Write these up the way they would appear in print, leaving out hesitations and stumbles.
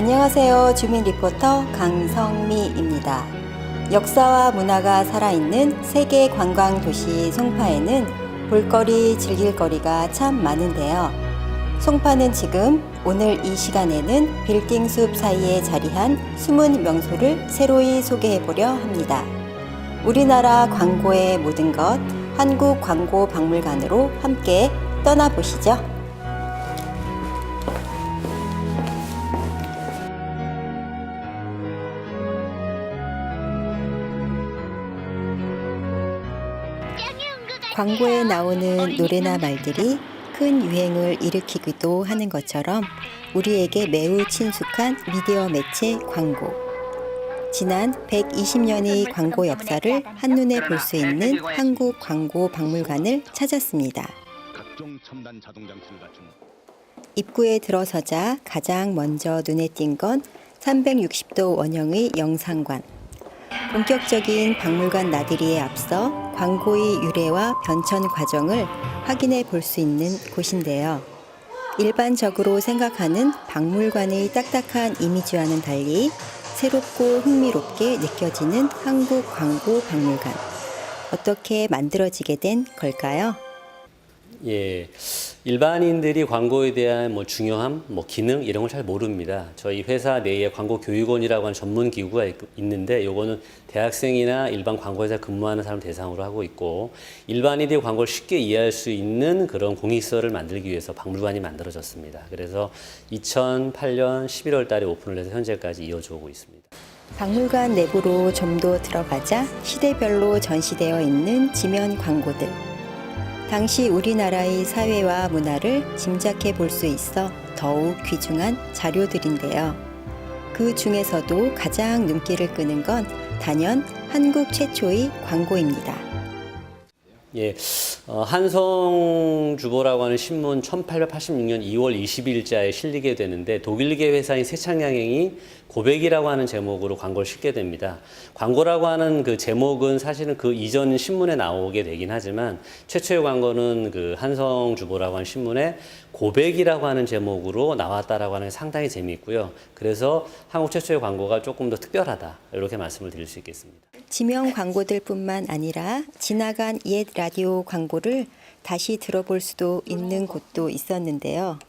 안녕하세요. 주민 리포터 강성미입니다. 역사와 문화가 살아있는 세계 관광 도시 송파에는 볼거리, 즐길거리가 참 많은데요. 송파는 지금 오늘 이 시간에는 빌딩 숲 사이에 자리한 숨은 명소를 새로이 소개해보려 합니다. 우리나라 광고의 모든 것, 한국광고박물관으로 함께 떠나보시죠. 광고에 나오는 노래나 말들이 큰 유행을 일으키기도 하는 것처럼 우리에게 매우 친숙한 미디어 매체 광고. 지난 120년의 광고 역사를 한눈에 볼 수 있는 한국광고박물관을 찾았습니다. 입구에 들어서자 가장 먼저 눈에 띈 건 360도 원형의 영상관. 본격적인 박물관 나들이에 앞서 광고의 유래와 변천 과정을 확인해 볼 수 있는 곳인데요. 일반적으로 생각하는 박물관의 딱딱한 이미지와는 달리 새롭고 흥미롭게 느껴지는 한국광고박물관. 어떻게 만들어지게 된 걸까요? 예, 일반인들이 광고에 대한 중요함, 기능 이런 걸 잘 모릅니다. 저희 회사 내에 광고교육원이라고 하는 전문 기구가 있는데 요거는 대학생이나 일반 광고회사 근무하는 사람 대상으로 하고 있고 일반인들이 광고를 쉽게 이해할 수 있는 그런 공익서를 만들기 위해서 박물관이 만들어졌습니다. 그래서 2008년 11월 달에 오픈을 해서 현재까지 이어져 오고 있습니다. 박물관 내부로 좀 더 들어가자 시대별로 전시되어 있는 지면 광고들. 당시 우리나라의 사회와 문화를 짐작해 볼 수 있어 더욱 귀중한 자료들인데요. 그 중에서도 가장 눈길을 끄는 건 단연 한국 최초의 광고입니다. 예, 한성주보라고 하는 신문 1886년 2월 20일자에 실리게 되는데 독일계 회사인 세창양행이 고백이라고 하는 제목으로 광고를 싣게 됩니다. 광고라고 하는 그 제목은 사실은 그 이전 신문에 나오게 되긴 하지만 최초의 광고는 그 한성주보라고 하는 신문에 고백이라고 하는 제목으로 나왔다라고 하는 게 상당히 재미있고요. 그래서 한국 최초의 광고가 조금 더 특별하다 이렇게 말씀을 드릴 수 있겠습니다. 지명 광고들 뿐만 아니라 지나간 옛 라디오 광고를 다시 들어볼 수도 있는 곳도 있었는데요.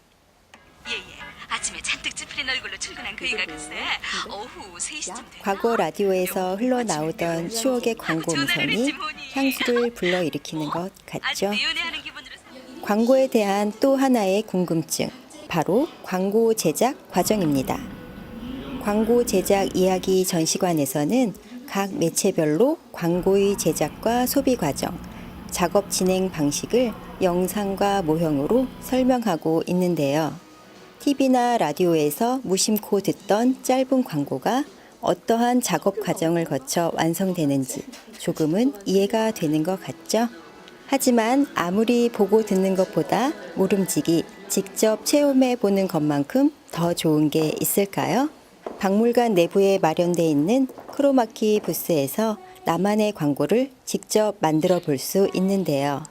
아침에 잔뜩 찌푸린 얼굴로 출근한 그이가 글쎄 오후 3시쯤 되면 과거 라디오에서 흘러나오던 추억의 광고 음성이 향수를 불러일으키는 것 같죠? 연애하는 기분으로 광고에 대한 또 하나의 궁금증, 바로 광고 제작 과정입니다. 광고 제작 이야기 전시관에서는 각 매체별로 광고의 제작과 소비 과정, 작업 진행 방식을 영상과 모형으로 설명하고 있는데요. TV나 라디오에서 무심코 듣던 짧은 광고가 어떠한 작업 과정을 거쳐 완성되는지 조금은 이해가 되는 것 같죠? 하지만 아무리 보고 듣는 것보다 모름지기 직접 체험해 보는 것만큼 더 좋은 게 있을까요? 박물관 내부에 마련되어 있는 크로마키 부스에서 나만의 광고를 직접 만들어 볼 수 있는데요.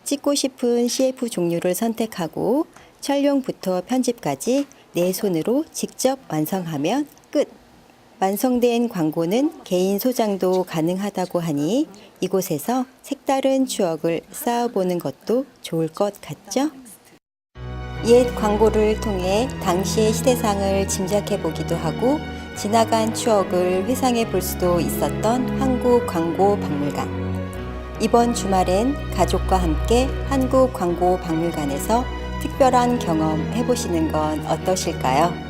찍고 싶은 CF 종류를 선택하고 촬영부터 편집까지 내 손으로 직접 완성하면 끝! 완성된 광고는 개인 소장도 가능하다고 하니 이곳에서 색다른 추억을 쌓아보는 것도 좋을 것 같죠? 옛 광고를 통해 당시의 시대상을 짐작해 보기도 하고 지나간 추억을 회상해 볼 수도 있었던 한국광고박물관. 이번 주말엔 가족과 함께 한국광고박물관에서 특별한 경험 해보시는 건 어떠실까요?